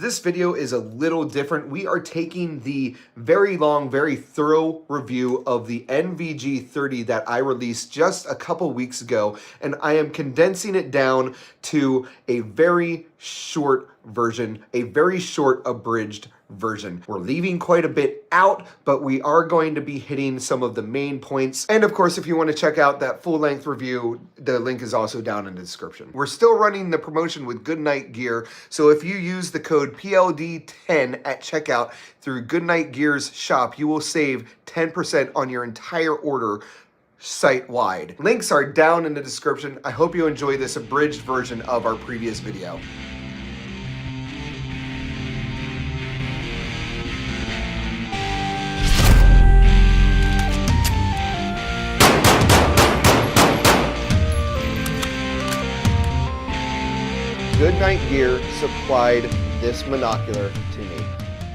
This video is a little different. We are taking the very long, very thorough review of the NVG30 that I released just a couple weeks ago, and I am condensing it down to a very short version, a very short abridged version. We're leaving quite a bit out, but we are going to be hitting some of the main points. And of course, if you want to check out that full length review, the link is also down in the description. We're still running the promotion with Goodnight Gear, so if you use the code PLD10 at checkout through Goodnight Gear's shop, you will save 10% on your entire order site-wide. Links are down in the description. I hope you enjoy this abridged version of our previous video. Goodnight Gear supplied this monocular to me.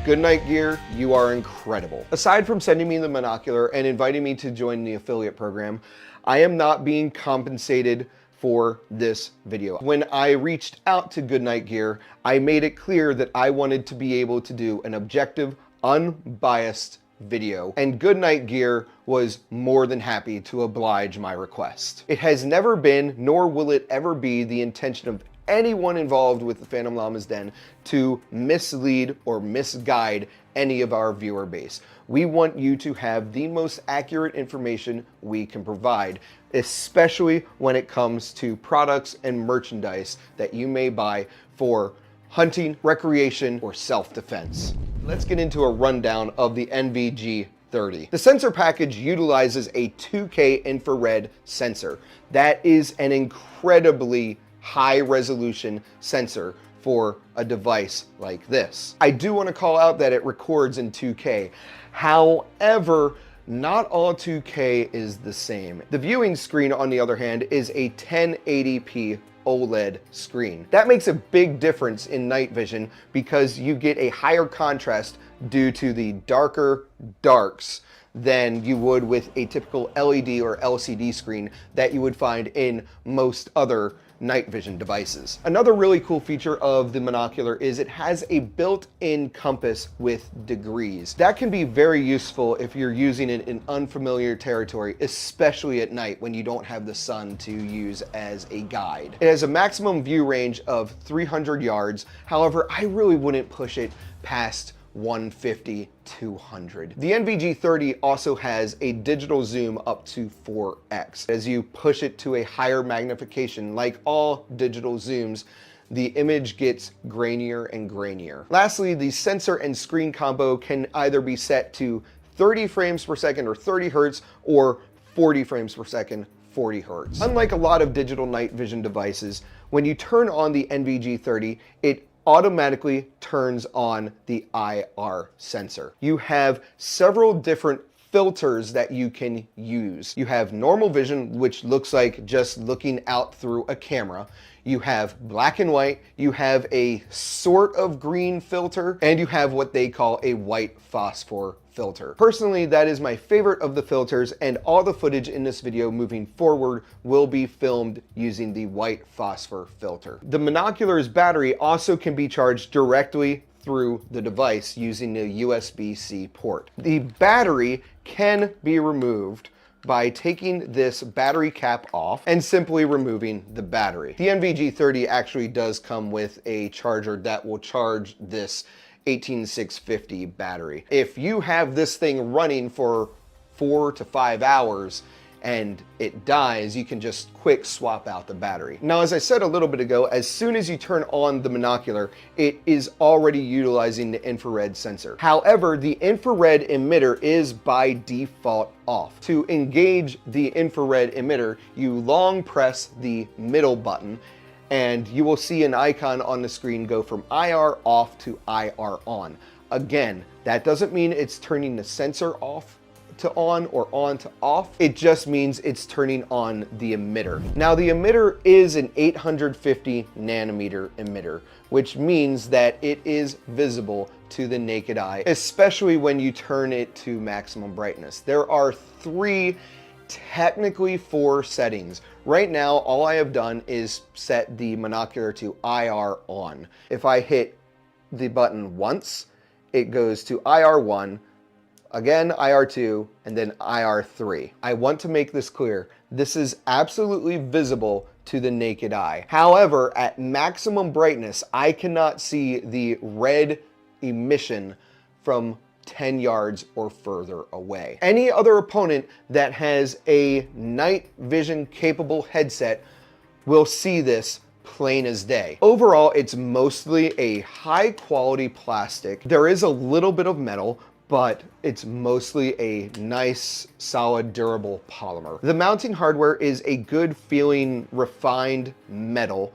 Goodnight Gear, you are incredible. Aside from sending me the monocular and inviting me to join the affiliate program, I am not being compensated for this video. When I reached out to Goodnight Gear, I made it clear that I wanted to be able to do an objective, unbiased video, and Goodnight Gear was more than happy to oblige my request. It has never been, nor will it ever be, the intention of anyone involved with the Phantom Llama's Den to mislead or misguide any of our viewer base. We want you to have the most accurate information we can provide, especially when it comes to products and merchandise that you may buy for hunting, recreation, or self-defense. Let's get into a rundown of the NVG30. The sensor package utilizes a 2K infrared sensor. That is an incredibly high resolution sensor for a device like this. I do want to call out that it records in 2K. However, not all 2K is the same. The viewing screen, on the other hand, is a 1080p OLED screen. That makes a big difference in night vision because you get a higher contrast due to the darker darks than you would with a typical LED or LCD screen that you would find in most other night vision devices. Another really cool feature of the monocular is it has a built-in compass with degrees. That can be very useful if you're using it in unfamiliar territory, especially at night when you don't have the sun to use as a guide. It has a maximum view range of 300 yards. However, I really wouldn't push it past 150, 200. The NVG30 also has a digital zoom up to 4x. As you push it to a higher magnification, like all digital zooms, the image gets grainier and grainier. Lastly, the sensor and screen combo can either be set to 30 frames per second or 30 hertz or 40 frames per second, 40 hertz. Unlike a lot of digital night vision devices, when you turn on the NVG30, it automatically turns on the IR sensor. You have several different filters that you can use. You have normal vision, which looks like just looking out through a camera. You have black and white, you have a sort of green filter, and you have what they call a white phosphor filter. Personally, that is my favorite of the filters, and all the footage in this video moving forward will be filmed using the white phosphor filter. The monocular's battery also can be charged directly through the device using the USB-C port. The battery can be removed by taking this battery cap off and simply removing the battery. The NVG30 actually does come with a charger that will charge this 18650 battery. If you have this thing running for 4 to 5 hours and it dies, you can just quick swap out the battery. Now, as I said a little bit ago, as soon as you turn on the monocular, it is already utilizing the infrared sensor. However, the infrared emitter is by default off. To engage the infrared emitter, you long press the middle button and you will see an icon on the screen go from IR off to IR on. Again, that doesn't mean it's turning the sensor off to on or on to off. It just means it's turning on the emitter. Now, the emitter is an 850 nanometer emitter, which means that it is visible to the naked eye, especially when you turn it to maximum brightness. There are technically 4 settings. Right now, all I have done is set the monocular to IR on. If I hit the button once, it goes to IR1, again IR2, and then IR3. I want to make this clear. This is absolutely visible to the naked eye. However, at maximum brightness, I cannot see the red emission from 10 yards or further away. Any other opponent that has a night vision capable headset will see this plain as day. Overall, it's mostly a high quality plastic. There is a little bit of metal, but it's mostly a nice, solid, durable polymer. The mounting hardware is a good feeling, refined metal,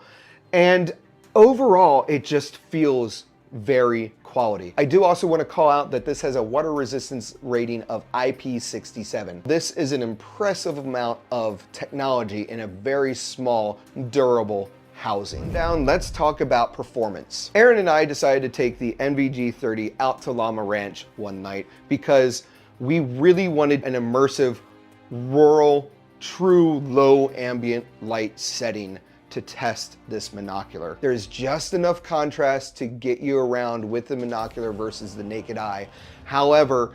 and overall, it just feels very quality. I do also want to call out that this has a water resistance rating of IP67. This is an impressive amount of technology in a very small, durable housing. Now, let's talk about performance. Aaron and I decided to take the NVG30 out to Llama Ranch one night because we really wanted an immersive, rural, true low ambient light setting to test this monocular. There's just enough contrast to get you around with the monocular versus the naked eye. However,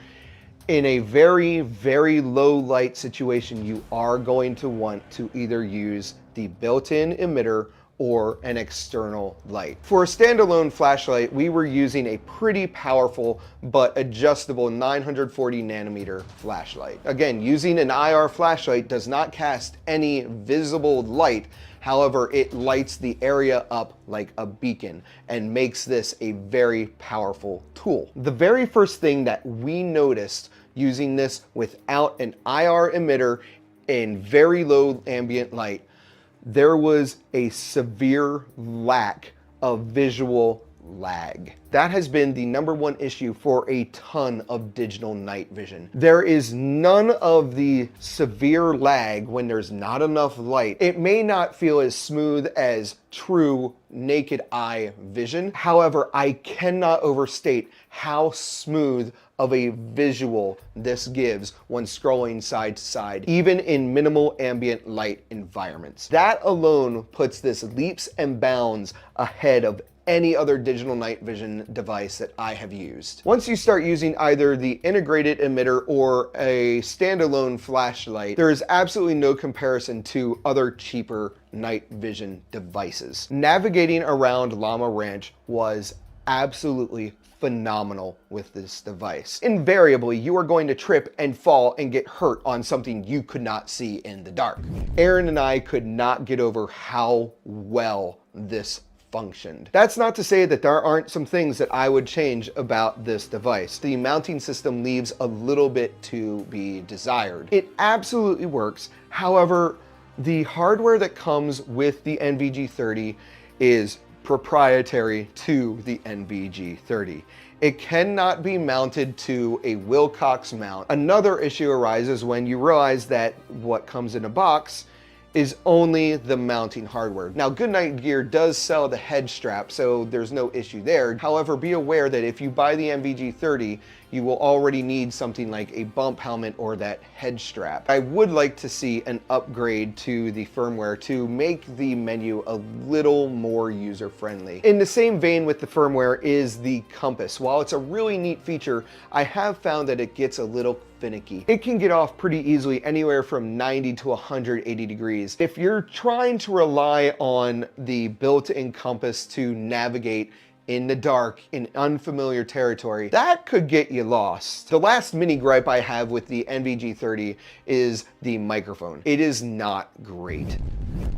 in a very, very low light situation, you are going to want to either use the built-in emitter or an external light. For a standalone flashlight, we were using a pretty powerful but adjustable 940 nanometer flashlight. Again, using an IR flashlight does not cast any visible light. However, it lights the area up like a beacon and makes this a very powerful tool. The very first thing that we noticed using this without an IR emitter in very low ambient light, there was a severe lack of visual lag. That has been the #1 issue for a ton of digital night vision. There is none of the severe lag when there's not enough light. It may not feel as smooth as true naked eye vision. However, I cannot overstate how smooth of a visual this gives when scrolling side to side, even in minimal ambient light environments. That alone puts this leaps and bounds ahead of any other digital night vision device that I have used. Once you start using either the integrated emitter or a standalone flashlight, there is absolutely no comparison to other cheaper night vision devices. Navigating around Llama Ranch was absolutely phenomenal with this device. Invariably, you are going to trip and fall and get hurt on something you could not see in the dark. Aaron and I could not get over how well this functioned. That's not to say that there aren't some things that I would change about this device. The mounting system leaves a little bit to be desired. It absolutely works. However, the hardware that comes with the NVG30 is proprietary to the NVG30. It cannot be mounted to a Wilcox mount. Another issue arises when you realize that what comes in a box is only the mounting hardware. Now, Goodnight Gear does sell the head strap, so there's no issue there. However, be aware that if you buy the NVG30, you will already need something like a bump helmet or that head strap. I would like to see an upgrade to the firmware to make the menu a little more user-friendly. In the same vein with the firmware is the compass. While it's a really neat feature, I have found that it gets a little finicky. It can get off pretty easily anywhere from 90 to 180 degrees. If you're trying to rely on the built-in compass to navigate in the dark, in unfamiliar territory, that could get you lost. The last mini gripe I have with the NVG30 is the microphone. It is not great.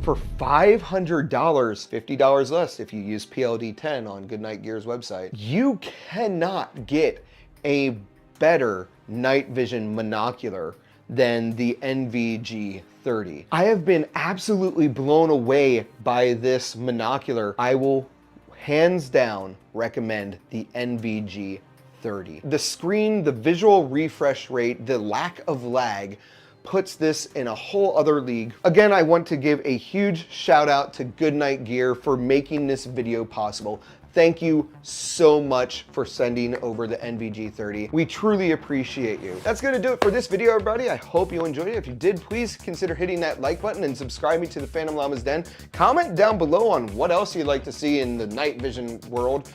For $500, $50 less if you use PLD10 on Goodnight Gear's website, you cannot get a better night vision monocular than the NVG30. I have been absolutely blown away by this monocular. I will hands down recommend the NVG30. The screen, the visual refresh rate, the lack of lag puts this in a whole other league. Again, I want to give a huge shout out to Goodnight Gear for making this video possible. Thank you so much for sending over the NVG30. We truly appreciate you. That's gonna do it for this video, everybody. I hope you enjoyed it. If you did, please consider hitting that like button and subscribing to the Phantom Llama's Den. Comment down below on what else you'd like to see in the night vision world.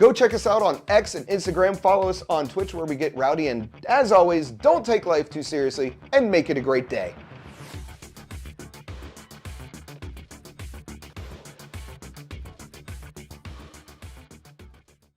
Go check us out on X and Instagram. Follow us on Twitch where we get rowdy. And as always, don't take life too seriously and make it a great day.